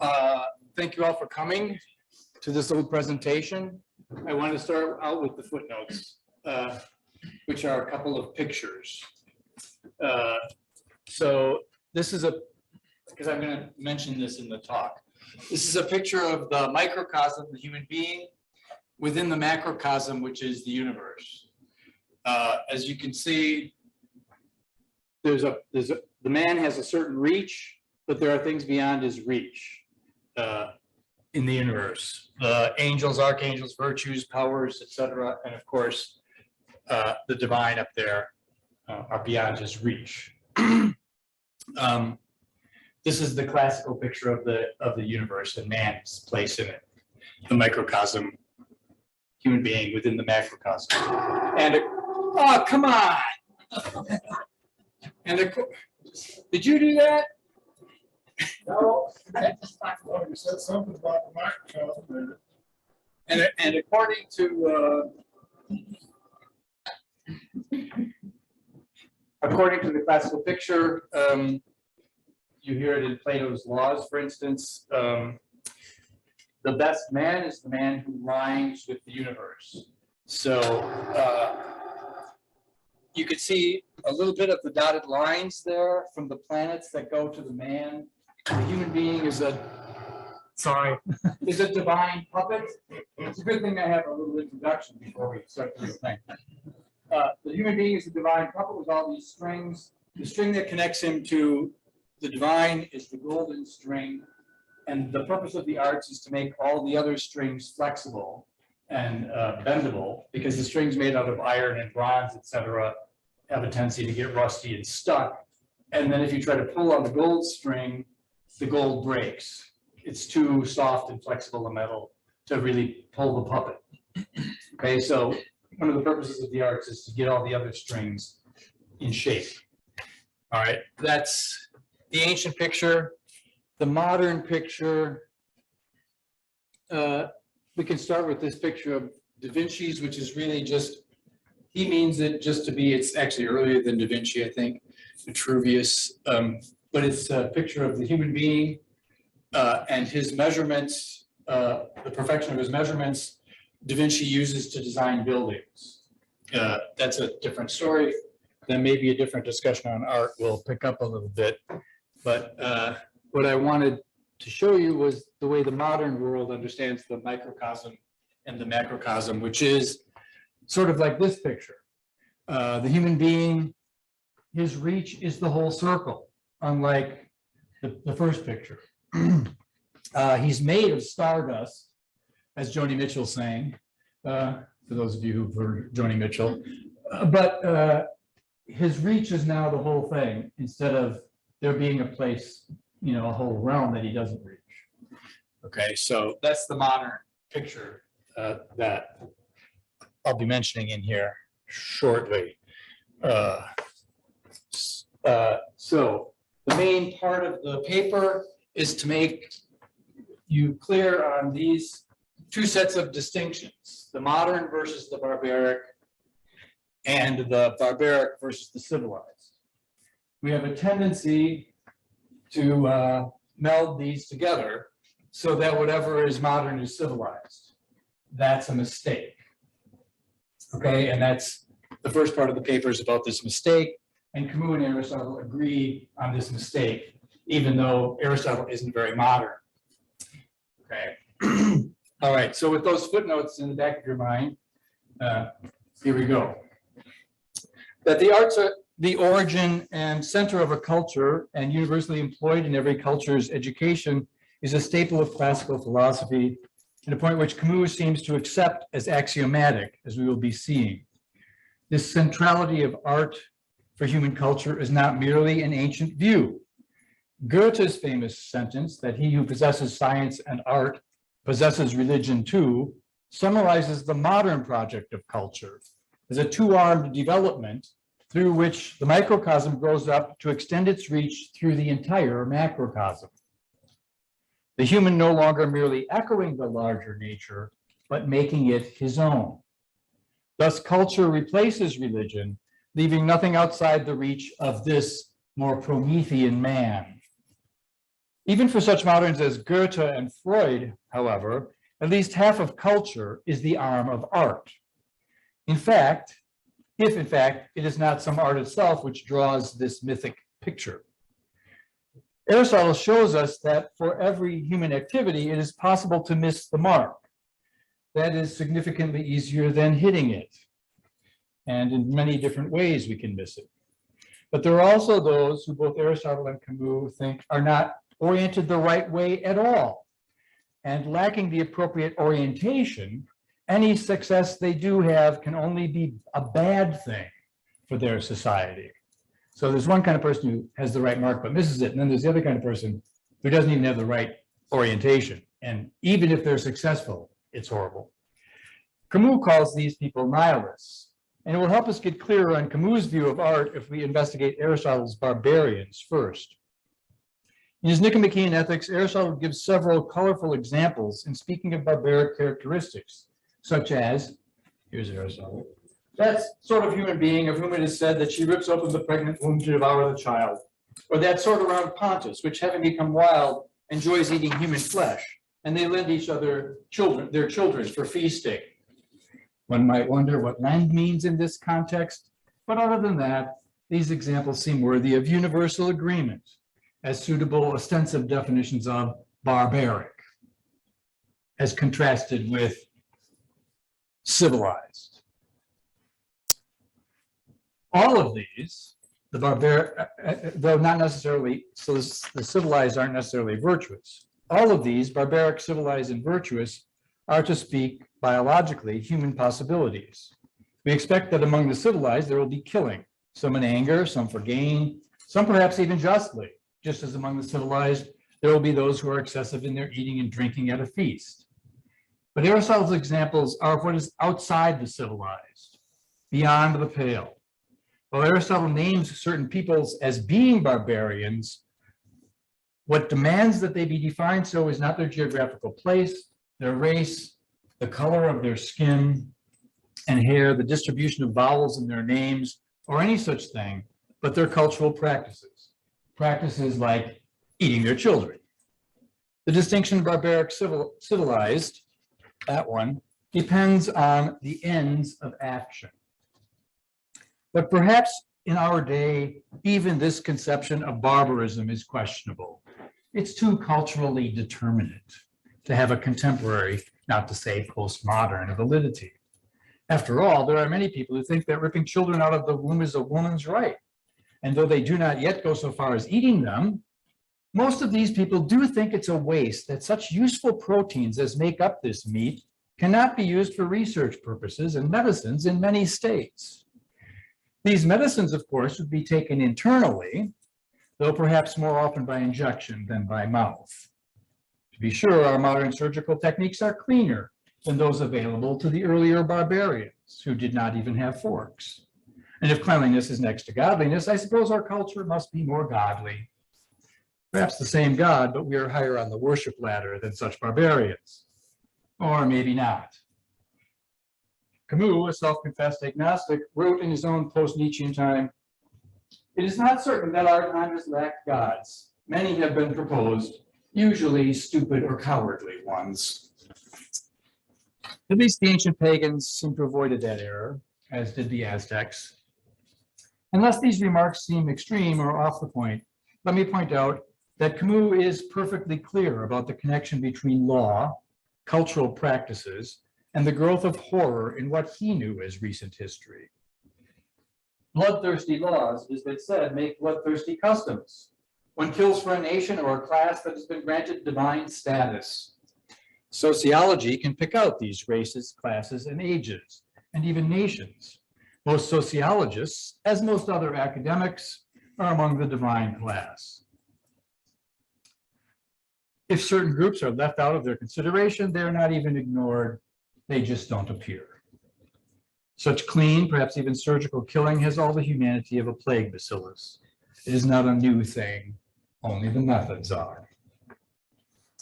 Thank you all for coming to this little presentation. I want to start out with the footnotes, which are a couple of pictures. So this is because I'm going to mention this in the talk. This is a picture of the microcosm, the human being, within the macrocosm, which is the universe. As you can see, the man has a certain reach, but there are things beyond his reach in the universe. The angels, archangels, virtues, powers, etc., and of course, the divine up there are beyond his reach. This is the classical picture of the universe and man's place in it. The microcosm, human being within the macrocosm. And oh, come on! And did you do that? No, you said something about the microcosm. And according to the classical picture, you hear it in Plato's Laws, for instance. The best man is the man who rhymes with the universe. So you could see a little bit of the dotted lines there from the planets that go to the man. The human being is a divine puppet. It's a good thing I have a little introduction before we start the real thing. The human being is a divine puppet with all these strings. The string that connects him to the divine is the golden string. And the purpose of the arts is to make all the other strings flexible and bendable, because the strings made out of iron and bronze, etc., have a tendency to get rusty and stuck. And then if you try to pull on the gold string, the gold breaks. It's too soft and flexible a metal to really pull the puppet. Okay, so one of the purposes of the arts is to get all the other strings in shape. All right, that's the ancient picture. The modern picture, we can start with this picture of Da Vinci's, which is really just, he means it just to be, it's actually earlier than Da Vinci, I think, Vitruvius, but it's a picture of the human being and his measurements, the perfection of his measurements, Da Vinci uses to design buildings. That's a different story. Then maybe a different discussion on art will pick up a little bit. But what I wanted to show you was the way the modern world understands the microcosm and the macrocosm, which is sort of like this picture. The human being, his reach is the whole circle, unlike the first picture. He's made of stardust, as Joni Mitchell sang, for those of you who've heard Joni Mitchell. But his reach is now the whole thing, instead of there being a place, you know, a whole realm that he doesn't reach. Okay, so that's the modern picture that I'll be mentioning in here shortly. So the main part of the paper is to make you clear on these two sets of distinctions, the modern versus the barbaric, and the barbaric versus the civilized. We have a tendency to meld these together so that whatever is modern is civilized. That's a mistake. Okay, and that's the first part of the paper is about this mistake, and Camus and Aristotle agree on this mistake, even though Aristotle isn't very modern. Okay, all right, so with those footnotes in the back of your mind, here we go. That the arts are the origin and center of a culture and universally employed in every culture's education is a staple of classical philosophy, and a point which Camus seems to accept as axiomatic, as we will be seeing. This centrality of art for human culture is not merely an ancient view. Goethe's famous sentence that he who possesses science and art possesses religion too summarizes the modern project of culture as a two-armed development through which the microcosm grows up to extend its reach through the entire macrocosm. The human no longer merely echoing the larger nature, but making it his own. Thus, culture replaces religion, leaving nothing outside the reach of this more Promethean man. Even for such moderns as Goethe and Freud, however, at least half of culture is the arm of art. In fact, if in fact it is not some art itself which draws this mythic picture. Aristotle shows us that for every human activity, it is possible to miss the mark. That is significantly easier than hitting it. And in many different ways we can miss it. But there are also those who both Aristotle and Camus think are not oriented the right way at all. And lacking the appropriate orientation, any success they do have can only be a bad thing for their society. So there's one kind of person who has the right mark but misses it, and then there's the other kind of person who doesn't even have the right orientation. And even if they're successful, it's horrible. Camus calls these people nihilists, and it will help us get clearer on Camus' view of art if we investigate Aristotle's barbarians first. In his Nicomachean Ethics, Aristotle gives several colorful examples in speaking of barbaric characteristics, such as, here's Aristotle, that sort of human being of whom it is said that she rips open the pregnant womb to devour the child, or that sort around Pontus, which having become wild, enjoys eating human flesh, and they lend each other their children for feasting. One might wonder what lend means in this context, but other than that, these examples seem worthy of universal agreement as suitable ostensive definitions of barbaric, as contrasted with civilized. All of these, the barbaric, though not necessarily, so the civilized aren't necessarily virtuous. All of these, barbaric, civilized, and virtuous, are, to speak biologically, human possibilities. We expect that among the civilized, there will be killing, some in anger, some for gain, some perhaps even justly. Just as among the civilized, there will be those who are excessive in their eating and drinking at a feast. But Aristotle's examples are of what is outside the civilized, beyond the pale. While Aristotle names certain peoples as being barbarians, what demands that they be defined so is not their geographical place, their race, the color of their skin and hair, the distribution of vowels in their names, or any such thing, but their cultural practices. Practices like eating their children. The distinction barbaric civilized, that one, depends on the ends of action. But perhaps in our day, even this conception of barbarism is questionable. It's too culturally determinate to have a contemporary, not to say postmodern, validity. After all, there are many people who think that ripping children out of the womb is a woman's right. And though they do not yet go so far as eating them, most of these people do think it's a waste that such useful proteins as make up this meat cannot be used for research purposes and medicines in many states. These medicines, of course, would be taken internally, though perhaps more often by injection than by mouth. To be sure, our modern surgical techniques are cleaner than those available to the earlier barbarians, who did not even have forks. And if cleanliness is next to godliness, I suppose our culture must be more godly. Perhaps the same God, but we are higher on the worship ladder than such barbarians. Or maybe not. Camus, a self-confessed agnostic, wrote in his own post-Nietzschean time, "It is not certain that our time has lacked gods. Many have been proposed, usually stupid or cowardly ones." At least the ancient pagans seem to have avoided that error, as did the Aztecs. Unless these remarks seem extreme or off the point, let me point out that Camus is perfectly clear about the connection between law, cultural practices, and the growth of horror in what he knew as recent history. Bloodthirsty laws, as they said, make bloodthirsty customs. One kills for a nation or a class that has been granted divine status. Sociology can pick out these races, classes, and ages, and even nations. Most sociologists, as most other academics, are among the divine class. If certain groups are left out of their consideration, they are not even ignored, they just don't appear. Such clean, perhaps even surgical killing has all the humanity of a plague bacillus. It is not a new thing, only the methods are.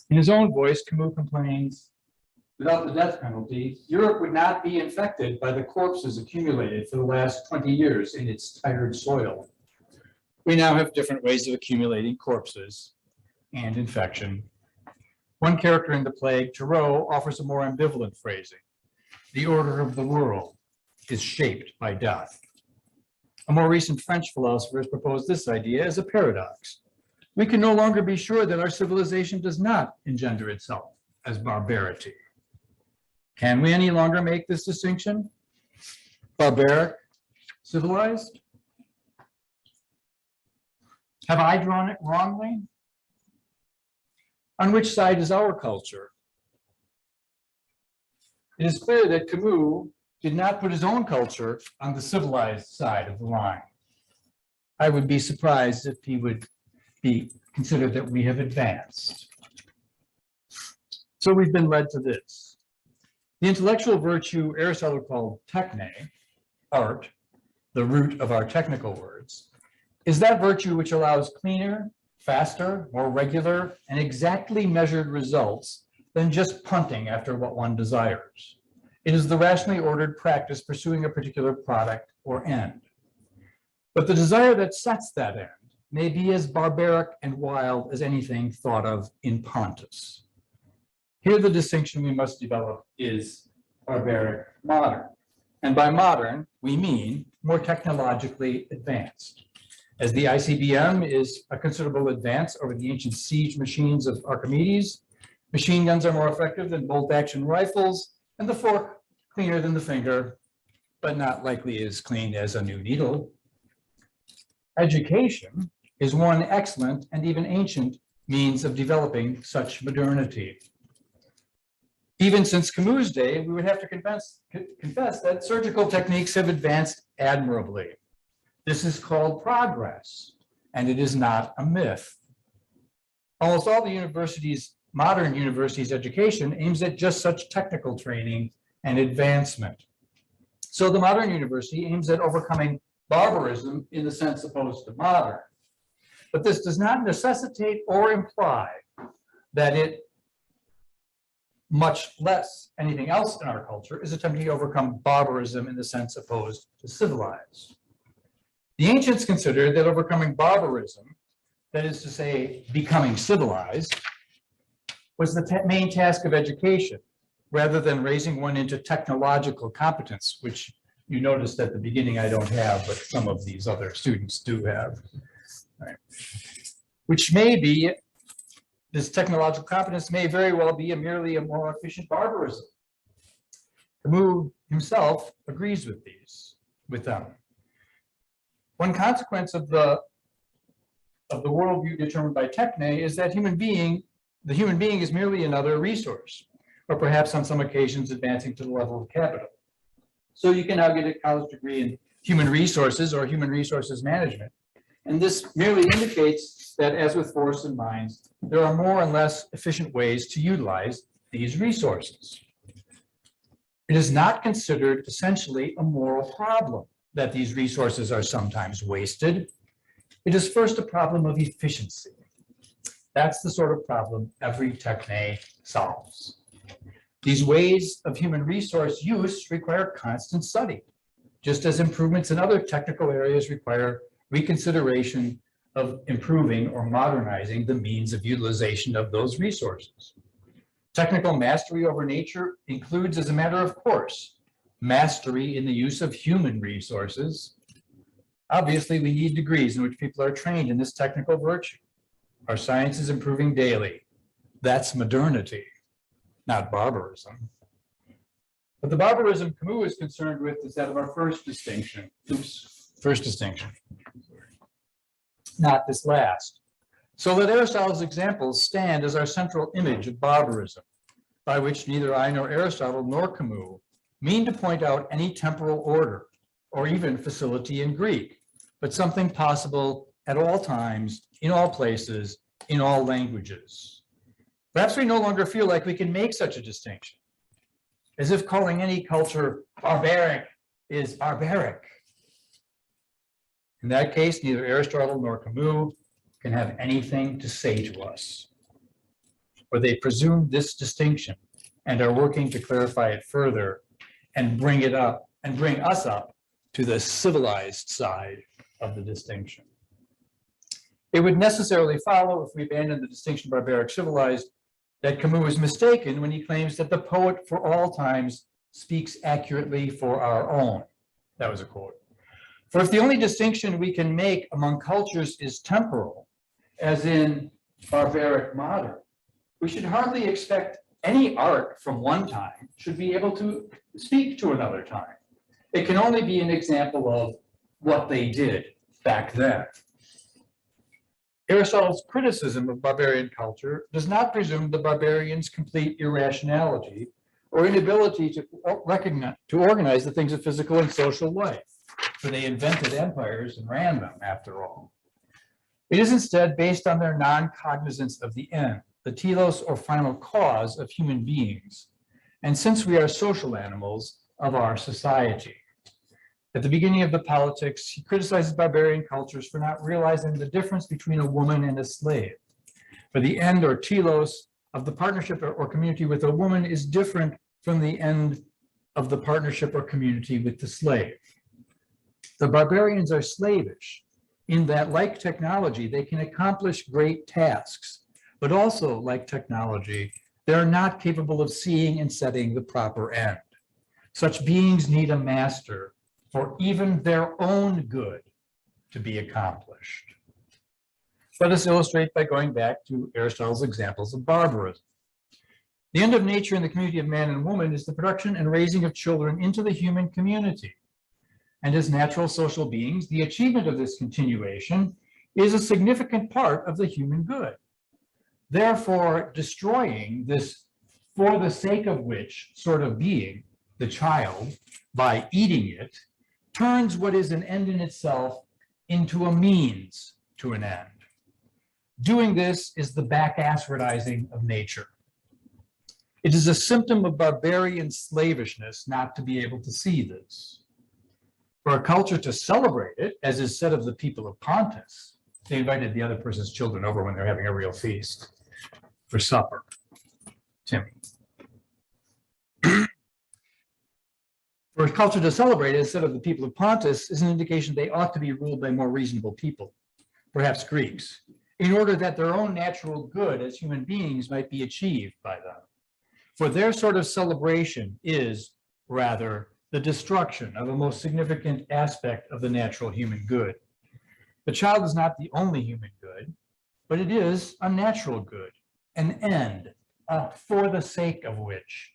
In his own voice, Camus complains, without the death penalty, Europe would not be infected by the corpses accumulated for the last 20 years in its tired soil. We now have different ways of accumulating corpses, and infection. One character in the plague, Thoreau, offers a more ambivalent phrasing. The order of the world is shaped by death. A more recent French philosopher has proposed this idea as a paradox. We can no longer be sure that our civilization does not engender itself as barbarity. Can we any longer make this distinction? Barbaric, civilized? Have I drawn it wrongly? On which side is our culture? It is clear that Camus did not put his own culture on the civilized side of the line. I would be surprised if he would be considered that we have advanced. So we've been led to this. The intellectual virtue Aristotle called techne, art, the root of our technical words, is that virtue which allows cleaner, faster, more regular, and exactly measured results than just punting after what one desires. It is the rationally ordered practice pursuing a particular product or end. But the desire that sets that end may be as barbaric and wild as anything thought of in Pontus. Here the distinction we must develop is barbaric modern. And by modern, we mean more technologically advanced. As the ICBM is a considerable advance over the ancient siege machines of Archimedes, machine guns are more effective than bolt-action rifles, and the fork cleaner than the finger, but not likely as clean as a new needle. Education is one excellent and even ancient means of developing such modernity. Even since Camus' day, we would have to confess that surgical techniques have advanced admirably. This is called progress, and it is not a myth. Almost all the universities, modern universities' education aims at just such technical training and advancement. So the modern university aims at overcoming barbarism in the sense opposed to modern. But this does not necessitate or imply that it, much less anything else in our culture, is attempting to overcome barbarism in the sense opposed to civilized. The ancients considered that overcoming barbarism, that is to say, becoming civilized, was the main task of education, rather than raising one into technological competence, which you noticed at the beginning I don't have, but some of these other students do have. Right. Which may be, this technological competence may very well be merely a more efficient barbarism. Camus himself agrees with them. One consequence of the worldview determined by techne is that the human being is merely another resource, or perhaps on some occasions advancing to the level of capital. So you can now get a college degree in human resources or human resources management. And this merely indicates that, as with forests and mines, there are more and less efficient ways to utilize these resources. It is not considered essentially a moral problem that these resources are sometimes wasted. It is first a problem of efficiency. That's the sort of problem every techne solves. These ways of human resource use require constant study, just as improvements in other technical areas require reconsideration of improving or modernizing the means of utilization of those resources. Technical mastery over nature includes, as a matter of course, mastery in the use of human resources. Obviously, we need degrees in which people are trained in this technical virtue. Our science is improving daily. That's modernity, not barbarism. But the barbarism Camus is concerned with is that of our first distinction. First distinction. Not this last. So let Aristotle's examples stand as our central image of barbarism, by which neither I nor Aristotle nor Camus mean to point out any temporal order or even facility in Greek, but something possible at all times, in all places, in all languages. Perhaps we no longer feel like we can make such a distinction, as if calling any culture barbaric is barbaric. In that case, neither Aristotle nor Camus can have anything to say to us, for they presume this distinction and are working to clarify it further and bring us up to the civilized side of the distinction. It would necessarily follow, if we abandon the distinction barbaric civilized, that Camus is mistaken when he claims that the poet for all times speaks accurately for our own. That was a quote. For if the only distinction we can make among cultures is temporal, as in barbaric modern, we should hardly expect any art from one time should be able to speak to another time. It can only be an example of what they did back then. Aristotle's criticism of barbarian culture does not presume the barbarians' complete irrationality or inability to organize the things of physical and social life, for they invented empires and ran them, after all. It is instead based on their non-cognizance of the end, the telos or final cause of human beings, and since we are social animals, of our society. At the beginning of the Politics, he criticizes barbarian cultures for not realizing the difference between a woman and a slave. For the end or telos of the partnership or community with a woman is different from the end of the partnership or community with the slave. The barbarians are slavish in that, like technology, they can accomplish great tasks, but also, like technology, they are not capable of seeing and setting the proper end. Such beings need a master for even their own good to be accomplished. Let us illustrate by going back to Aristotle's examples of barbarism. The end of nature in the community of man and woman is the production and raising of children into the human community. And as natural social beings, the achievement of this continuation is a significant part of the human good. Therefore, destroying this for the sake of which sort of being, the child, by eating it, turns what is an end in itself into a means to an end. Doing this is the back-asswardizing of nature. It is a symptom of barbarian slavishness not to be able to see this. For a culture to celebrate it, as is said of the people of Pontus, they invited the other person's children over when they're having a real feast for supper. Timmy. For a culture to celebrate it, instead of the people of Pontus, is an indication they ought to be ruled by more reasonable people, perhaps Greeks, in order that their own natural good as human beings might be achieved by them. For their sort of celebration is, rather, the destruction of a most significant aspect of the natural human good. The child is not the only human good, but it is a natural good, an end, for the sake of which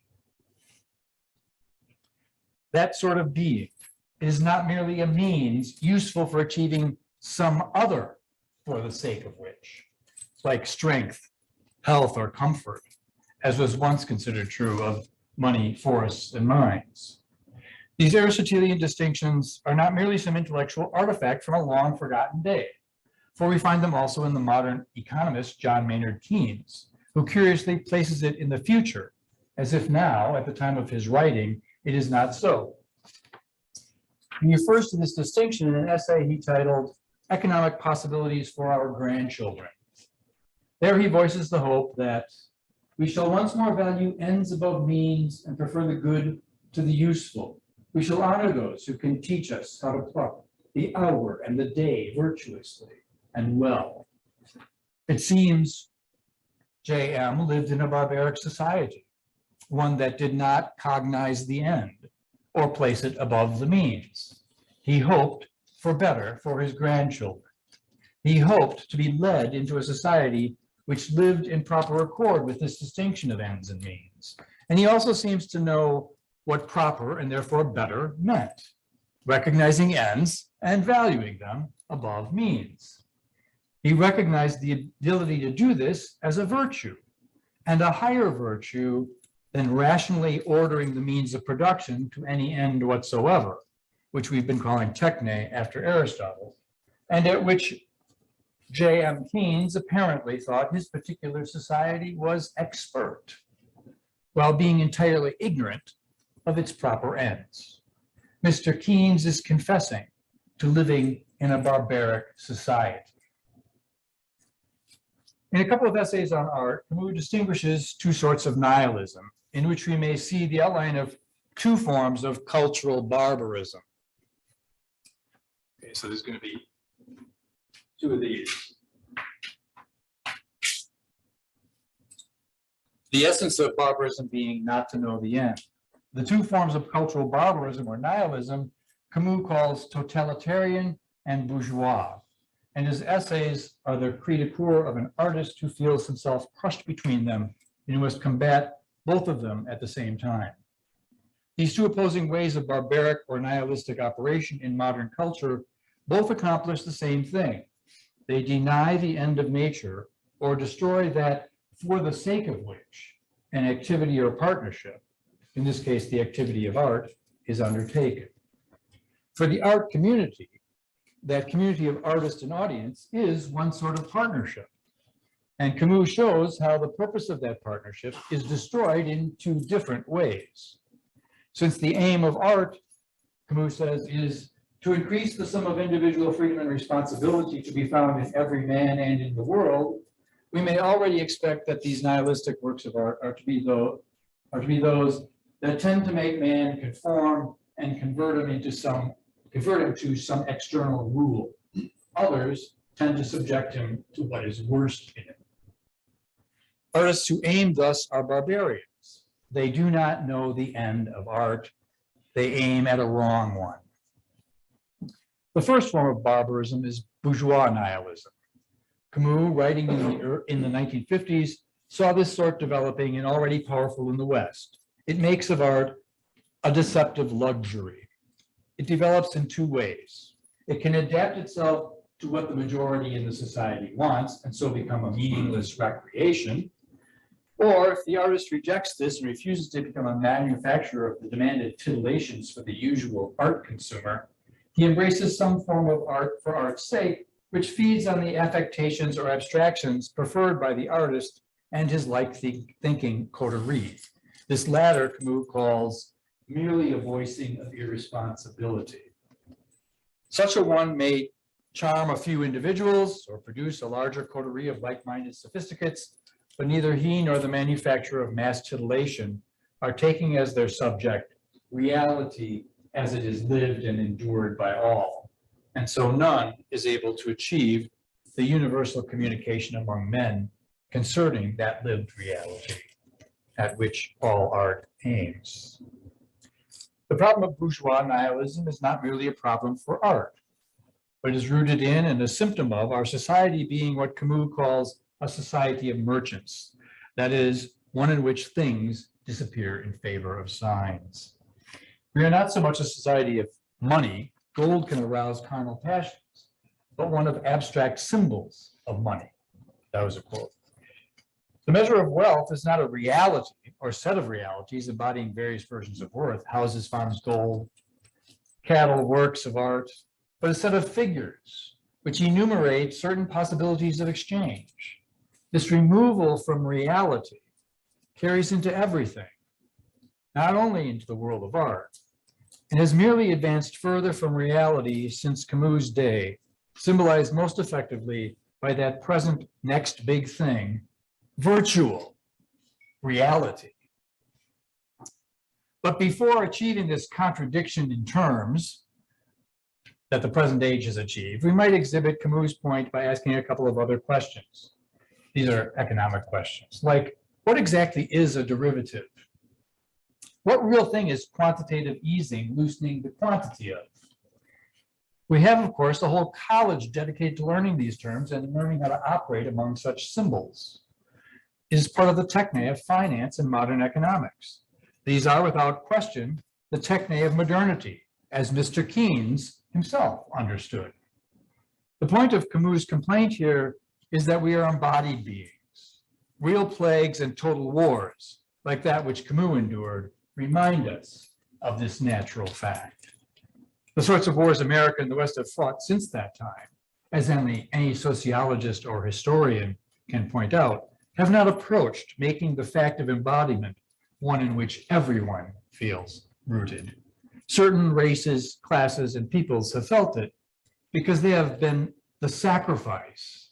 that sort of being is not merely a means useful for achieving some other for the sake of which, like strength, health, or comfort, as was once considered true of money, forests, and mines. These Aristotelian distinctions are not merely some intellectual artifact from a long forgotten day, for we find them also in the modern economist John Maynard Keynes, who curiously places it in the future, as if now, at the time of his writing, it is not so. He refers to this distinction in an essay he titled "Economic Possibilities for Our Grandchildren." There he voices the hope that we shall once more value ends above means and prefer the good to the useful. We shall honor those who can teach us how to pluck the hour and the day virtuously and well. It seems J.M. lived in a barbaric society, one that did not cognize the end or place it above the means. He hoped for better for his grandchildren. He hoped to be led into a society which lived in proper accord with this distinction of ends and means. And he also seems to know what proper and therefore better meant, recognizing ends and valuing them above means. He recognized the ability to do this as a virtue, and a higher virtue than rationally ordering the means of production to any end whatsoever, which we've been calling techne after Aristotle, and at which J.M. Keynes apparently thought his particular society was expert, while being entirely ignorant of its proper ends. Mr. Keynes is confessing to living in a barbaric society. In a couple of essays on art, Camus distinguishes two sorts of nihilism, in which we may see the outline of two forms of cultural barbarism. Okay, so there's going to be two of these. The essence of barbarism being not to know the end. The two forms of cultural barbarism or nihilism, Camus calls totalitarian and bourgeois, and his essays are the cri de coeur of an artist who feels himself crushed between them and who must combat both of them at the same time. These two opposing ways of barbaric or nihilistic operation in modern culture both accomplish the same thing. They deny the end of nature or destroy that for the sake of which an activity or partnership, in this case, the activity of art, is undertaken. For the art community, that community of artist and audience is one sort of partnership. And Camus shows how the purpose of that partnership is destroyed in two different ways. Since the aim of art, Camus says, is to increase the sum of individual freedom and responsibility to be found in every man and in the world, we may already expect that these nihilistic works of art are to be those that tend to make man conform and convert him to some external rule. Others tend to subject him to what is worst in him. Artists who aim thus are barbarians. They do not know the end of art. They aim at a wrong one. The first form of barbarism is bourgeois nihilism. Camus, writing in the 1950s, saw this sort developing and already powerful in the West. It makes of art a deceptive luxury. It develops in two ways. It can adapt itself to what the majority in the society wants and so become a meaningless recreation. Or if the artist rejects this and refuses to become a manufacturer of the demanded titillations for the usual art consumer, he embraces some form of art for art's sake, which feeds on the affectations or abstractions preferred by the artist and his like-thinking coterie. This latter Camus calls merely a voicing of irresponsibility. Such a one may charm a few individuals or produce a larger coterie of like-minded sophisticates, but neither he nor the manufacturer of mass titillation are taking as their subject reality as it is lived and endured by all. And so none is able to achieve the universal communication among men concerning that lived reality at which all art aims. The problem of bourgeois nihilism is not merely a problem for art, but is rooted in and a symptom of our society being what Camus calls a society of merchants, that is, one in which things disappear in favor of signs. We are not so much a society of money, gold can arouse carnal passions, but one of abstract symbols of money. That was a quote. The measure of wealth is not a reality or set of realities embodying various versions of worth, houses, farms, gold, cattle, works of art, but a set of figures which enumerate certain possibilities of exchange. This removal from reality carries into everything, not only into the world of art, and has merely advanced further from reality since Camus' day, symbolized most effectively by that present next big thing, virtual reality. But before achieving this contradiction in terms that the present age has achieved, we might exhibit Camus' point by asking a couple of other questions. These are economic questions, like what exactly is a derivative? What real thing is quantitative easing, loosening the quantity of? We have, of course, a whole college dedicated to learning these terms and learning how to operate among such symbols. It is part of the techne of finance and modern economics. These are, without question, the techne of modernity, as Mr. Keynes himself understood. The point of Camus' complaint here is that we are embodied beings. Real plagues and total wars, like that which Camus endured, remind us of this natural fact. The sorts of wars America and the West have fought since that time, as any sociologist or historian can point out, have not approached making the fact of embodiment one in which everyone feels rooted. Certain races, classes, and peoples have felt it because they have been the sacrifice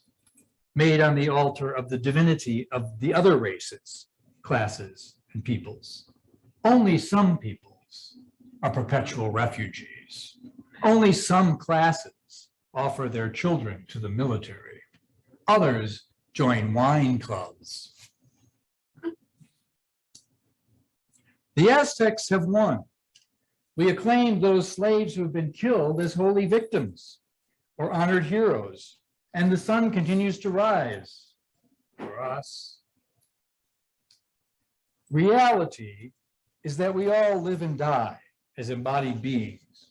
made on the altar of the divinity of the other races, classes, and peoples. Only some peoples are perpetual refugees. Only some classes offer their children to the military. Others join wine clubs. The Aztecs have won. We acclaim those slaves who have been killed as holy victims or honored heroes, and the sun continues to rise for us. Reality is that we all live and die as embodied beings,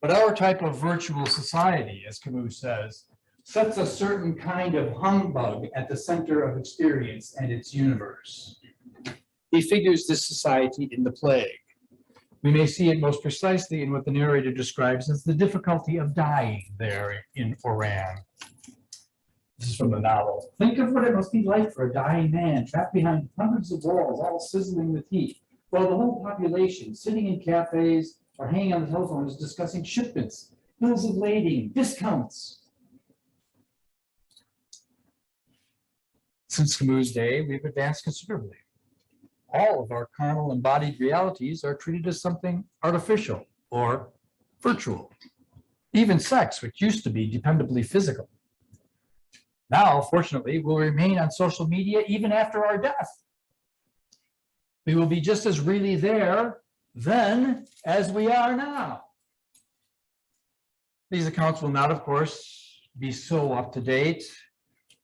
but our type of virtual society, as Camus says, sets a certain kind of humbug at the center of experience and its universe. He figures this society in the plague. We may see it most precisely in what the narrator describes as the difficulty of dying there in Oran. This is from the novel. Think of what it must be like for a dying man trapped behind hundreds of walls, all sizzling with heat, while the whole population, sitting in cafes or hanging on the telephone, is discussing shipments, bills of lading, discounts. Since Camus' day, we've advanced considerably. All of our carnal embodied realities are treated as something artificial or virtual. Even sex, which used to be dependably physical, now, fortunately, will remain on social media even after our death. We will be just as really there then as we are now. These accounts will not, of course, be so up to date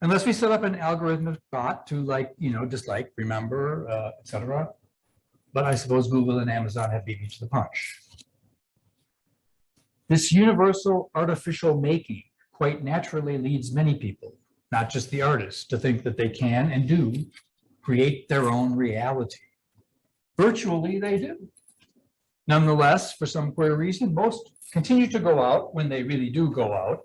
unless we set up an algorithmic bot to dislike, remember, etc. But I suppose Google and Amazon have beat me to the punch. This universal artificial making quite naturally leads many people, not just the artists, to think that they can and do create their own reality. Virtually, they do. Nonetheless, for some queer reason, most continue to go out, when they really do go out,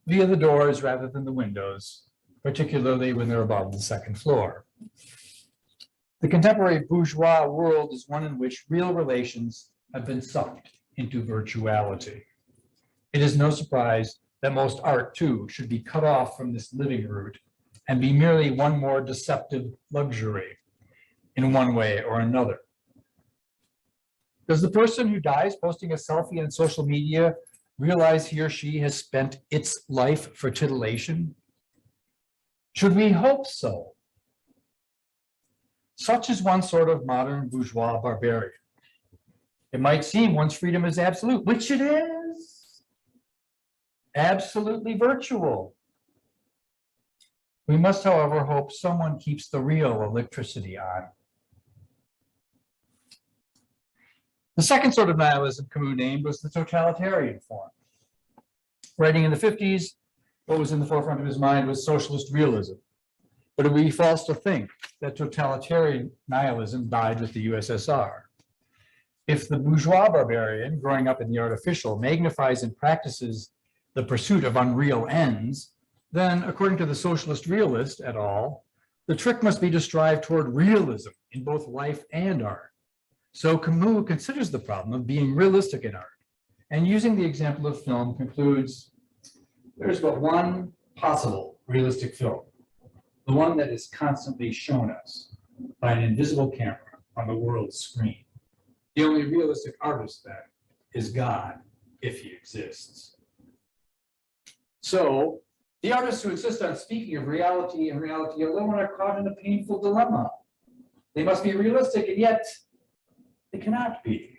via the doors rather than the windows, particularly when they're above the second floor. The contemporary bourgeois world is one in which real relations have been sucked into virtuality. It is no surprise that most art, too, should be cut off from this living root and be merely one more deceptive luxury in one way or another. Does the person who dies posting a selfie on social media realize he or she has spent its life for titillation? Should we hope so? Such is one sort of modern bourgeois barbarian. It might seem one's freedom is absolute, which it is. Absolutely virtual. We must, however, hope someone keeps the real electricity on. The second sort of nihilism Camus named was the totalitarian form. Writing in the 50s, what was in the forefront of his mind was socialist realism. But it would be false to think that totalitarian nihilism died with the USSR. If the bourgeois barbarian, growing up in the artificial, magnifies and practices the pursuit of unreal ends, then, according to the socialist realist et al., the trick must be to strive toward realism in both life and art. So Camus considers the problem of being realistic in art, and using the example of film concludes, there's but one possible realistic film, the one that is constantly shown us by an invisible camera on the world's screen. The only realistic artist, then, is God, if he exists. So, the artists who insist on speaking of reality and reality alone are caught in a painful dilemma. They must be realistic, and yet they cannot be.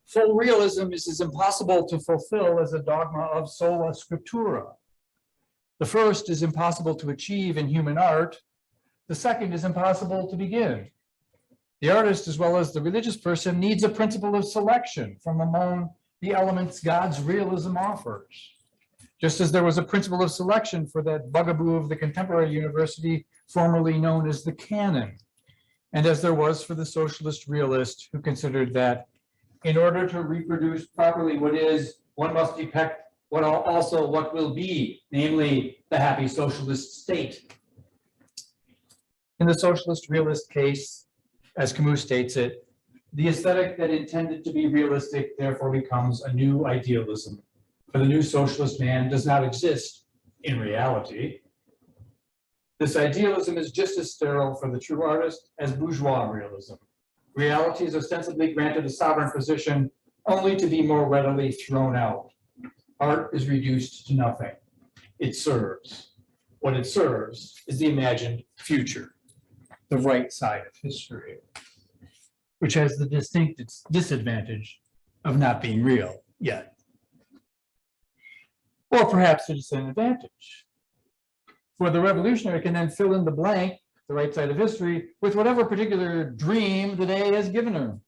Full realism is as impossible to fulfill as a dogma of sola scriptura. The first is impossible to achieve in human art. The second is impossible to begin. The artist, as well as the religious person, needs a principle of selection from among the elements God's realism offers. Just as there was a principle of selection for that bugaboo of the contemporary university, formerly known as the canon, and as there was for the socialist realist who considered that in order to reproduce properly what is, one must depict what will be, namely the happy socialist state. In the socialist realist case, as Camus states it, the aesthetic that intended to be realistic therefore becomes a new idealism. For the new socialist man does not exist in reality. This idealism is just as sterile for the true artist as bourgeois realism. Reality is ostensibly granted a sovereign position only to be more readily thrown out. Art is reduced to nothing. It serves. What it serves is the imagined future, the right side of history. which has the distinct disadvantage of not being real yet. Or perhaps it is an advantage. For the revolutionary can then fill in the blank, the right side of history, with whatever particular dream the day has given her.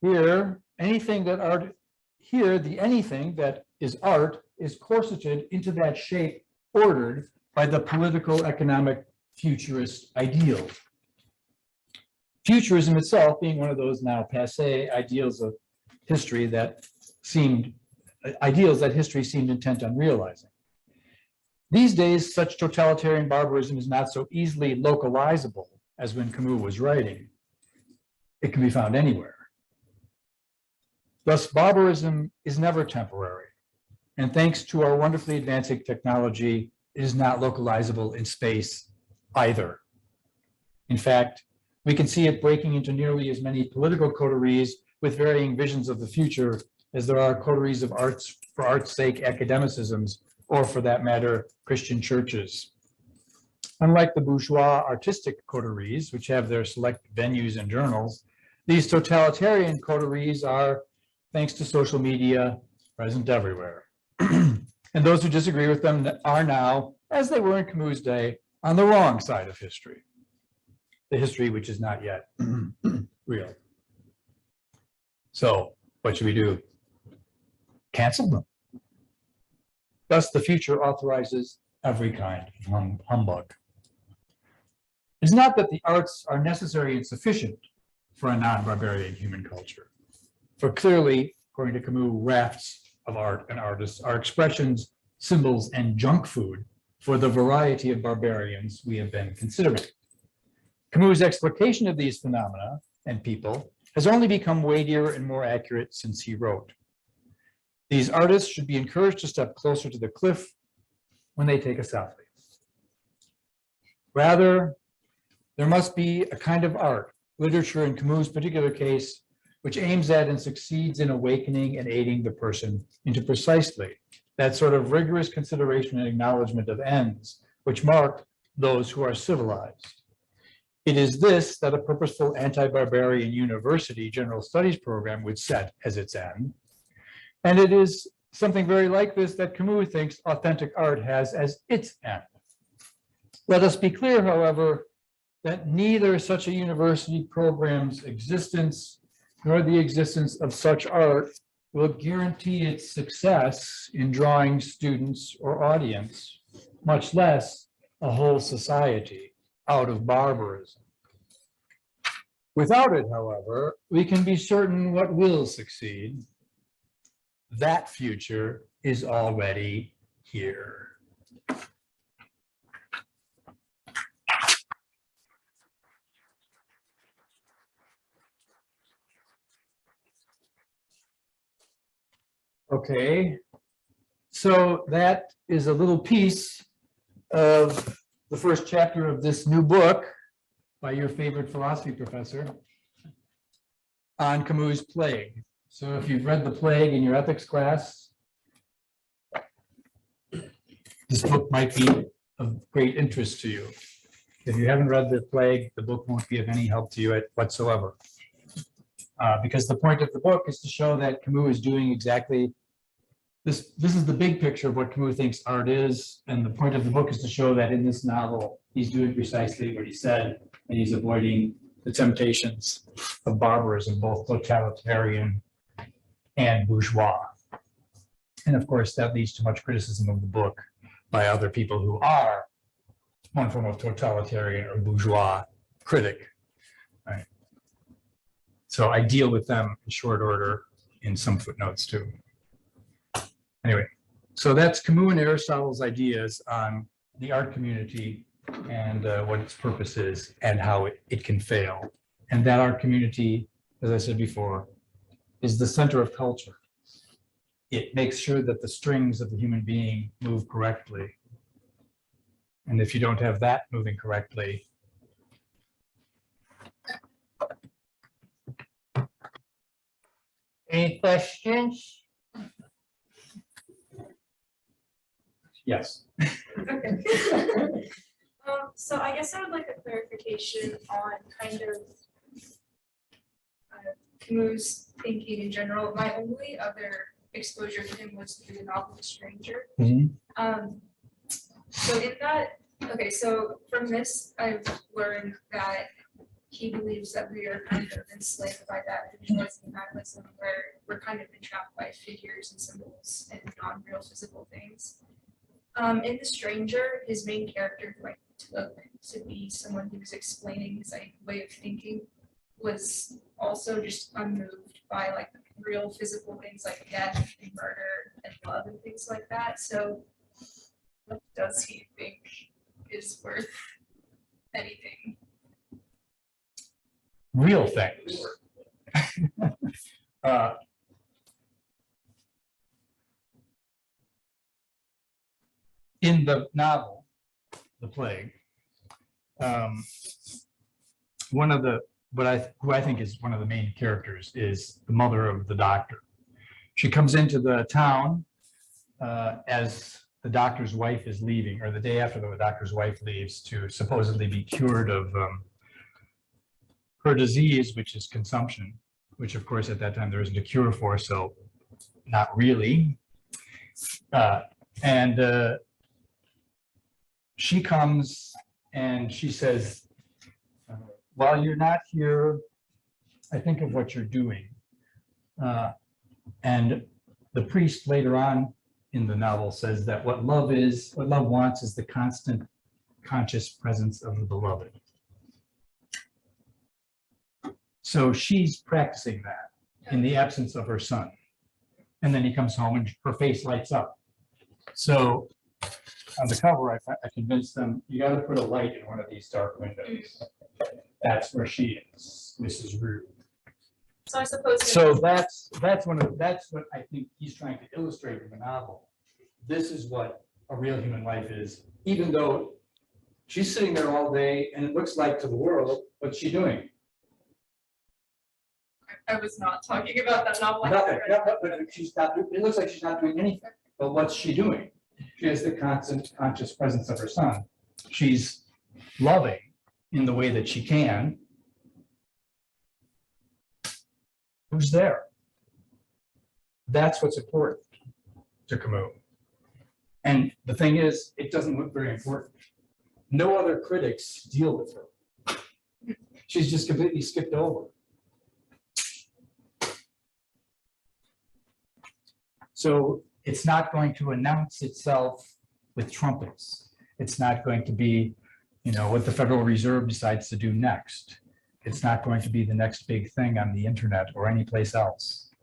Here, anything that art, here the anything that is art is corseted into that shape ordered by the political economic futurist ideal. Futurism itself being one of those now passé ideals of history that history seemed intent on realizing. These days, such totalitarian barbarism is not so easily localizable as when Camus was writing. It can be found anywhere. Thus, barbarism is never temporary, and thanks to our wonderfully advancing technology, it is not localizable in space either. In fact, we can see it breaking into nearly as many political coteries with varying visions of the future as there are coteries of arts for art's sake academicisms, or for that matter, Christian churches. Unlike the bourgeois artistic coteries, which have their select venues and journals, these totalitarian coteries are, thanks to social media, present everywhere. And those who disagree with them are now, as they were in Camus' day, on the wrong side of history. The history which is not yet real. So what should we do? Cancel them. Thus, the future authorizes every kind of humbug. It's not that the arts are necessary and sufficient for a non-barbarian human culture. For clearly, according to Camus, rafts of art and artists are expressions, symbols, and junk food for the variety of barbarians we have been considering. Camus' explication of these phenomena and people has only become weightier and more accurate since he wrote. These artists should be encouraged to step closer to the cliff when they take a selfie. Rather, there must be a kind of art, literature in Camus' particular case, which aims at and succeeds in awakening and aiding the person into precisely that sort of rigorous consideration and acknowledgement of ends which mark those who are civilized. It is this that a purposeful anti-barbarian university general studies program would set as its end. And it is something very like this that Camus thinks authentic art has as its end. Let us be clear, however, that neither such a university program's existence nor the existence of such art will guarantee its success in drawing students or audience, much less a whole society, out of barbarism. Without it, however, we can be certain what will succeed. That future is already here. Okay, so that is a little piece of the first chapter of this new book by your favorite philosophy professor on Camus' Plague. So if you've read The Plague in your ethics class, this book might be of great interest to you. If you haven't read The Plague, the book won't be of any help to you whatsoever. Because the point of the book is to show that Camus is doing exactly this. This is the big picture of what Camus thinks art is, and the point of the book is to show that in this novel, he's doing precisely what he said, and he's avoiding the temptations of barbarism, both totalitarian and bourgeois. And of course, that leads to much criticism of the book by other people who are one form of totalitarian or bourgeois critic. Right? So I deal with them in short order in some footnotes too. Anyway, so that's Camus and Aristotle's ideas on the art community and what its purpose is and how it can fail. And that art community, as I said before, is the center of culture. It makes sure that the strings of the human being move correctly. And if you don't have that moving correctly, any questions? Yes. Okay. So I guess I would like a clarification on kind of Camus' thinking in general. My only other exposure to him was through the novel The Stranger. So in that, okay, so from this, I've learned that he believes that we are kind of enslaved by that visualizing nihilism, where we're kind of entrapped by figures and symbols and non-real physical things. In The Stranger, his main character, who I took to be someone who was explaining his way of thinking, was also just unmoved by like real physical things like death and murder and love and things like that. So what does he think is worth anything? Real things. In the novel, The Plague, one of the, who I think is one of the main characters is the mother of the doctor. She comes into the town as the doctor's wife is leaving, or the day after the doctor's wife leaves, to supposedly be cured of her disease, which is consumption, which of course at that time there isn't a cure for, so not really. She comes and she says, while you're not here, I think of what you're doing. And the priest later on in the novel says that what love wants is the constant conscious presence of the beloved. So she's practicing that in the absence of her son. And then he comes home and her face lights up. So on the cover, I convinced them, you got to put a light in one of these dark windows. That's where she is, Mrs. Rue. So I suppose. So that's what I think he's trying to illustrate in the novel. This is what a real human life is, even though she's sitting there all day and it looks like to the world, what's she doing? I was not talking about that novel. Nothing. But she's not. It looks like she's not doing anything. But what's she doing? She has the constant conscious presence of her son. She's loving in the way that she can. Who's there? That's what's important to Camus. And the thing is, it doesn't look very important. No other critics deal with her. She's just completely skipped over. So it's not going to announce itself with trumpets. It's not going to be, what the Federal Reserve decides to do next. It's not going to be the next big thing on the internet or any place else.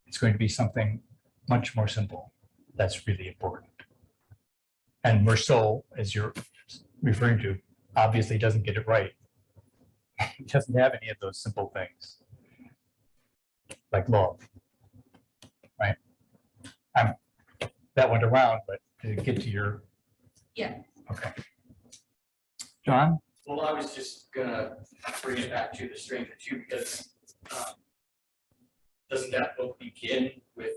It's going to be something much more simple. That's really important. And Meursault, as you're referring to, obviously doesn't get it right. He doesn't have any of those simple things, like love, right? That went around, but to get to your. Yeah. Okay. John? Well, I was just gonna bring it back to The Stranger too, because doesn't that book begin with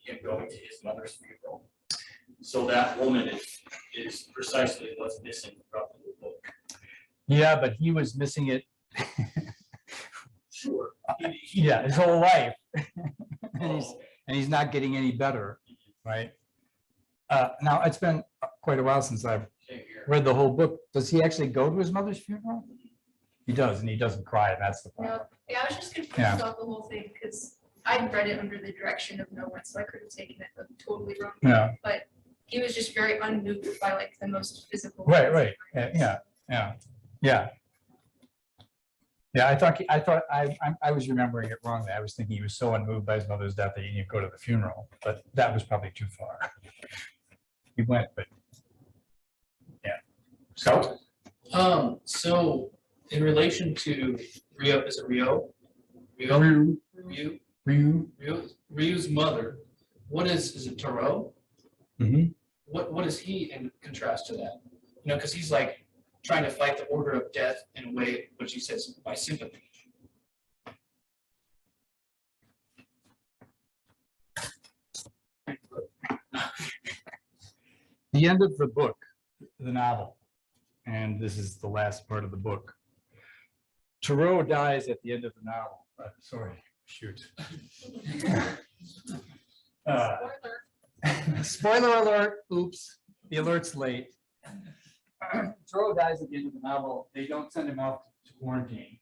him going to his mother's funeral? So that woman is precisely what's missing from the book. Yeah, but he was missing it. Sure. Yeah, his whole life. and he's not getting any better, right? Now, it's been quite a while since I've read the whole book. Does he actually go to his mother's funeral? He does, and he doesn't cry, and that's the problem. No, yeah, I was just confused Yeah. about the whole thing because I read it under the direction of no one, so I could have taken it totally wrong. Yeah. But he was just very unmoved by like the most physical. Right. Yeah, I was remembering it wrongly. I was thinking he was so unmoved by his mother's death that he didn't go to the funeral, but that was probably too far. He went, but yeah. So, So in relation to Rio, is it Rio? Ryu's mother, what is it Tarot? Mhm. What is he in contrast to that? Because he's like trying to fight the order of death in a way, which he says by sympathy. the end of the book, the novel, and this is the last part of the book. Tarot dies at the end of the novel. Sorry, shoot. Spoiler alert, oops, the alert's late. Thoreau dies at the end of the novel. They don't send him out to quarantine,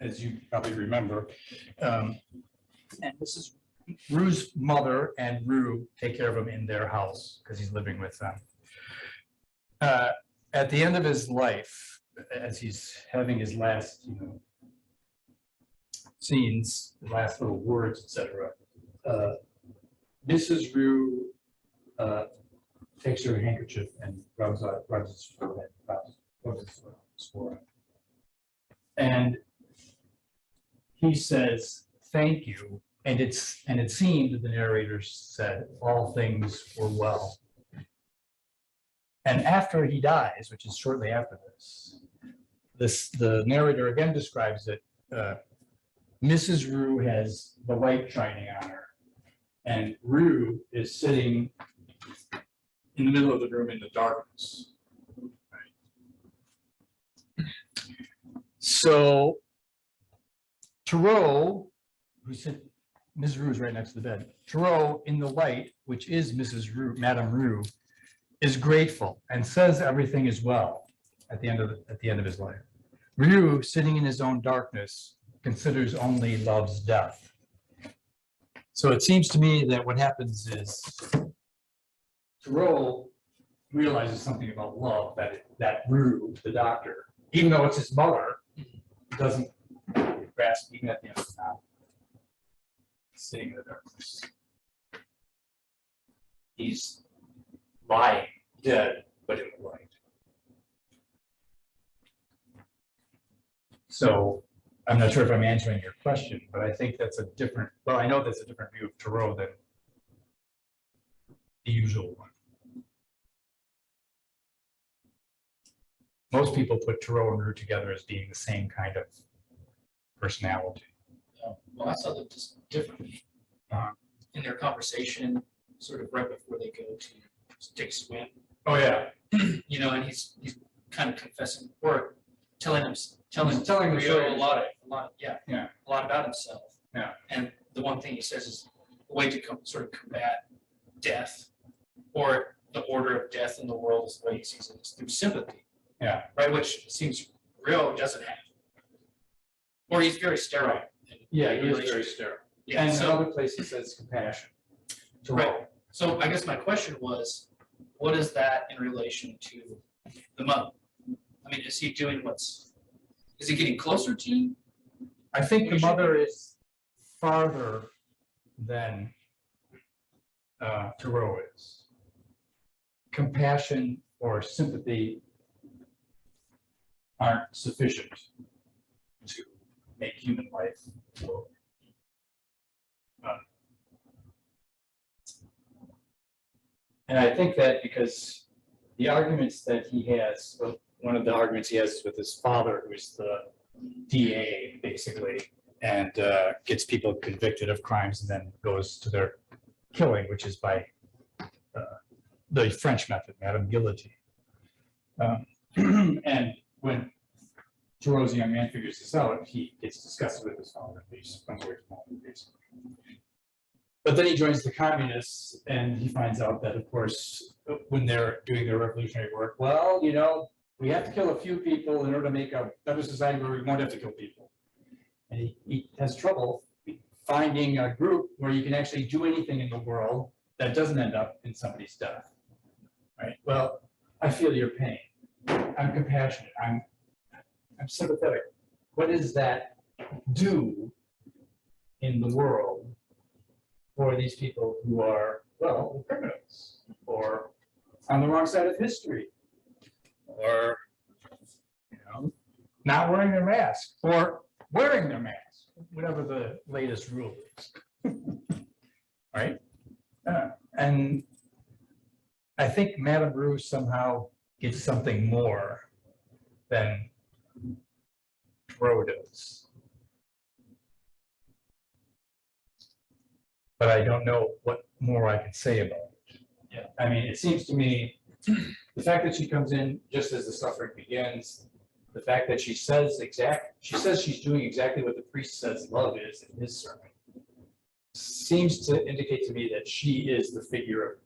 as you probably remember. And this is Rue's mother and Rue take care of him in their house because he's living with them. At the end of his life, as he's having his last, scenes, last little words, etc. Mrs. Rue takes her handkerchief and rubs its forehead, rubs its forehead. And he says, "Thank you." And it seemed that the narrator said all things were well. And after he dies, which is shortly after this, the narrator again describes it. Mrs. Rue has the light shining on her, and Rue is sitting in the middle of the room in the darkness. So Thoreau, Ms. Rue is right next to the bed. Thoreau, in the light, which is Mrs. Rue, Madame Rue, is grateful and says everything is well at the end of his life. Rue, sitting in his own darkness, considers only love's death. So it seems to me that what happens is Thoreau realizes something about love that Rue, the doctor, even though it's his mother, doesn't grasp even at the end of the novel. Sitting in the darkness. He's lying, dead, but in the light. So I'm not sure if I'm answering your question, but I think that's a different, well, I know that's a different view of Thoreau than the usual one. Most people put Thoreau and Rue together as being the same kind of personality. Well, I saw them just differently in their conversation, sort of right before they go to take a swim. Oh, yeah. And he's kind of confessing or telling telling the Rio story. a lot about himself. Yeah. And the one thing he says is the way to sort of combat death or the order of death in the world is the way he sees it is through sympathy. Yeah. Right, which seems Rio doesn't have. Or he's very sterile. Right. Yeah, he is very sterile. Yeah, And so, another place he says compassion. right. So I guess my question was, what is that in relation to the mother? I mean, is he doing is he getting closer to? I think the mother is farther than Thoreau is. Compassion or sympathy aren't sufficient to make human life go. And I think that because the arguments that he has, well, one of the arguments he has is with his father, who is the DA, basically, and gets people convicted of crimes and then goes to their killing, which is by the French method, Madame Guillotine. And when Thoreau's young man figures this out, he gets disgusted with his father. He just runs away from home, basically. But then he joins the communists, and he finds out that, of course, when they're doing their revolutionary work, well, we have to kill a few people in order to make a better society where we won't have to kill people. And he has trouble finding a group where you can actually do anything in the world that doesn't end up in somebody's death. Right? Well, I feel your pain. I'm compassionate. I'm sympathetic. What does that do in the world for these people who are, well, criminals or on the wrong side of history or, not wearing their mask or wearing their mask, whatever the latest rule is. Right? And I think Madame Rue somehow gets something more than Thoreau does. But I don't know what more I can say about it. Yeah. I mean, it seems to me the fact that she comes in just as the suffering begins, the fact that she says she's doing exactly what the priest says love is in his sermon, seems to indicate to me that she is the figure of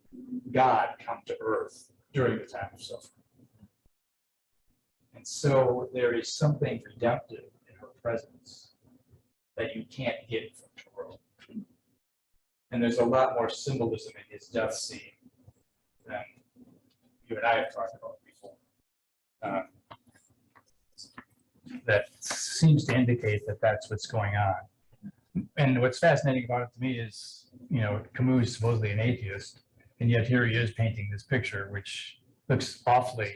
God come to earth during the time of suffering. And so there is something redemptive in her presence that you can't get from Torah. And there's a lot more symbolism in his death scene than you and I have talked about before. That seems to indicate that that's what's going on. And what's fascinating about it to me is, Camus is supposedly an atheist, and yet here he is painting this picture, which looks awfully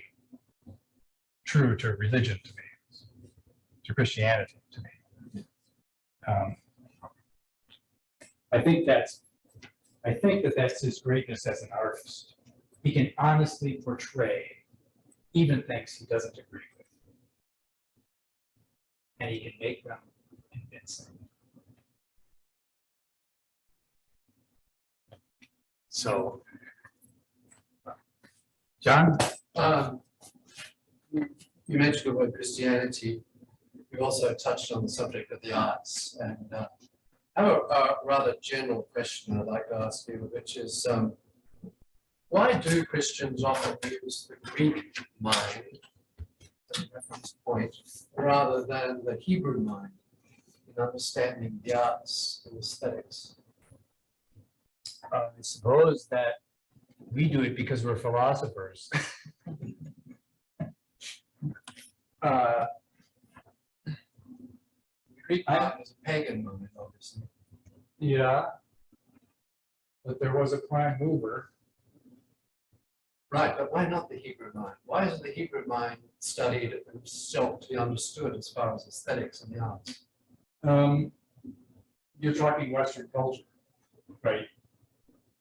true to religion to me, to Christianity to me. I think that that's his greatness as an artist. He can honestly portray even things he doesn't agree with. And he can make them convincing. So, John? You mentioned the word Christianity. You also touched on the subject of the arts, and I have a rather general question I'd like to ask you, which is why do Christians often use the Greek mind as a reference point rather than the Hebrew mind in understanding the arts and aesthetics? I suppose that we do it because we're philosophers. Greek mind is a pagan mind, obviously. Yeah. But there was a prime mover. Right, but why not the Hebrew mind? Why isn't the Hebrew mind studied and sought to be understood as far as aesthetics and the arts? You're talking Western culture, right?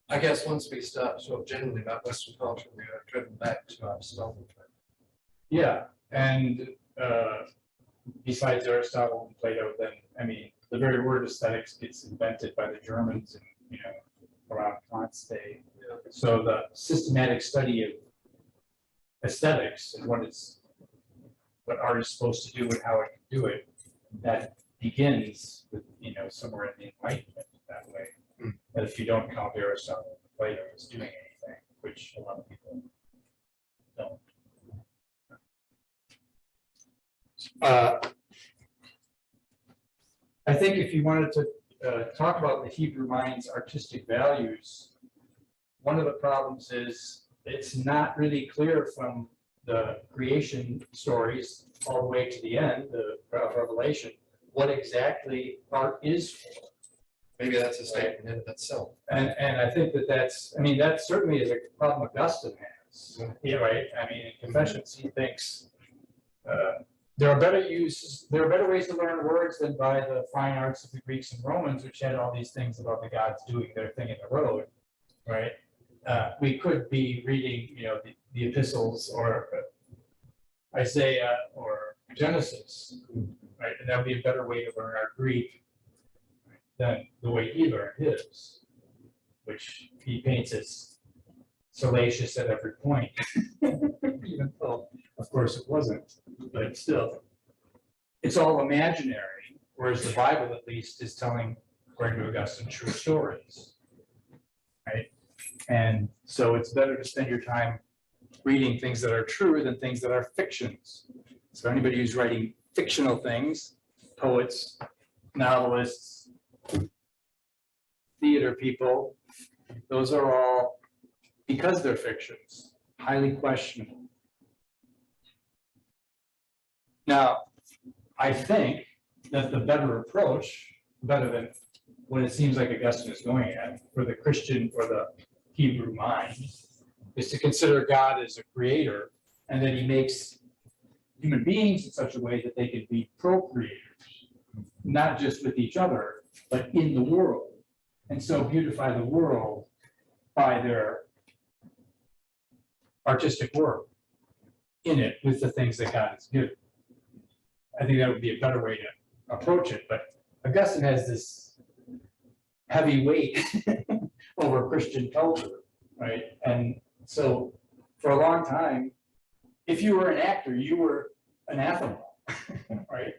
I guess once we start to talk generally about Western culture, we are driven back to Aristotle. Yeah, and besides Aristotle and Plato, then the very word aesthetics gets invented by the Germans, and around Kant's day. Yeah. So the systematic study of aesthetics and what art is supposed to do and how it can do it, that begins with somewhere in the Enlightenment that way. That if you don't count Aristotle and Plato as doing anything, which a lot of people don't. I think if you wanted to talk about the Hebrew mind's artistic values, one of the problems is it's not really clear from the creation stories all the way to the end, the Revelation, what exactly art is for. Maybe that's a statement in itself. And I think that certainly is a problem Augustine has. Yeah, right. In Confessions, he thinks there are better ways to learn words than by the fine arts of the Greeks and Romans, which had all these things about the gods doing their thing in the road, right? We could be reading, the epistles or Isaiah or Genesis, right? And that would be a better way to learn our Greek than the way he learned his, which he paints as salacious at every point, even though, of course, it wasn't. But still, it's all imaginary, whereas the Bible, at least, is telling, according to Augustine, true stories, right? And so it's better to spend your time reading things that are true than things that are fictions. So anybody who's writing fictional things, poets, novelists, theater people, those are all, because they're fictions, highly questionable. Now, I think that the better approach, better than what it seems like Augustine is going at, for the Christian or the Hebrew mind, is to consider God as a creator, and that he makes human beings in such a way that they can be procreators, not just with each other, but in the world. And so beautify the world by their artistic work in it with the things that God has given. I think that would be a better way to approach it, but Augustine has this heavy weight over Christian culture, right? And so for a long time, if you were an actor, you were anathema. right,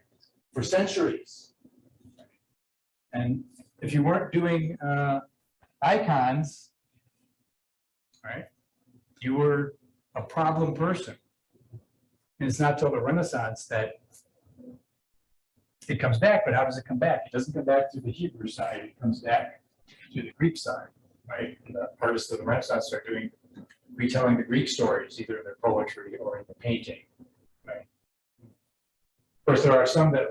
for centuries. And if you weren't doing icons, right, you were a problem person. And it's not till the Renaissance that it comes back, but how does it come back? It doesn't come back to the Hebrew side, it comes back to the Greek side, right? And the artists of the Renaissance start retelling the Greek stories, either in their poetry or in the painting, right? Of course, there are some that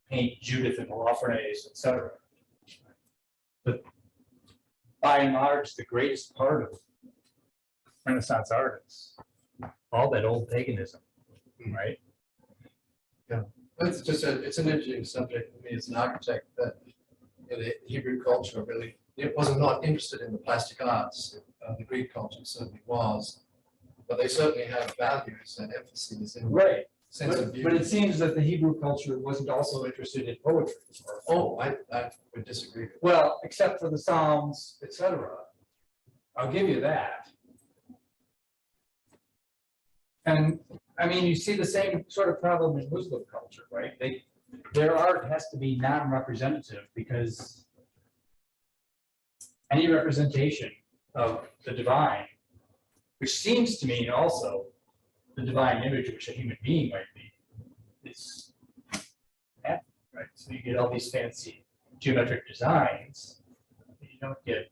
paint Judith and Holofernes, etc. But by and large, the greatest part of Renaissance art is all that old paganism, right? It's just it's an interesting subject for me as an architect that the Hebrew culture really, it was not interested in the plastic arts. The Greek culture certainly was, but they certainly have values and emphases in Right. sense of But beauty. it seems that the Hebrew culture wasn't also interested in poetry. Oh, I would disagree. Well, except for the Psalms, etc. I'll give you that. And I mean, you see the same sort of problem in Muslim culture, right? Their art has to be non-representative because any representation of the divine, which seems to mean also the divine image which a human being might be, is bad, right? So you get all these fancy geometric designs, but you don't get.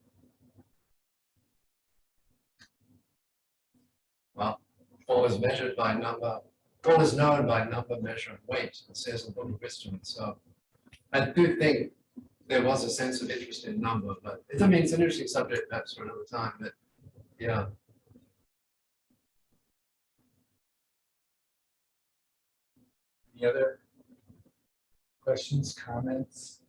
Well, all is measured by number, all is known by number, measure, and weight, it says in the Book of Wisdom. So I do think there was a sense of interest in number, but I mean, it's an interesting subject perhaps for another time, but yeah. Any other questions, comments?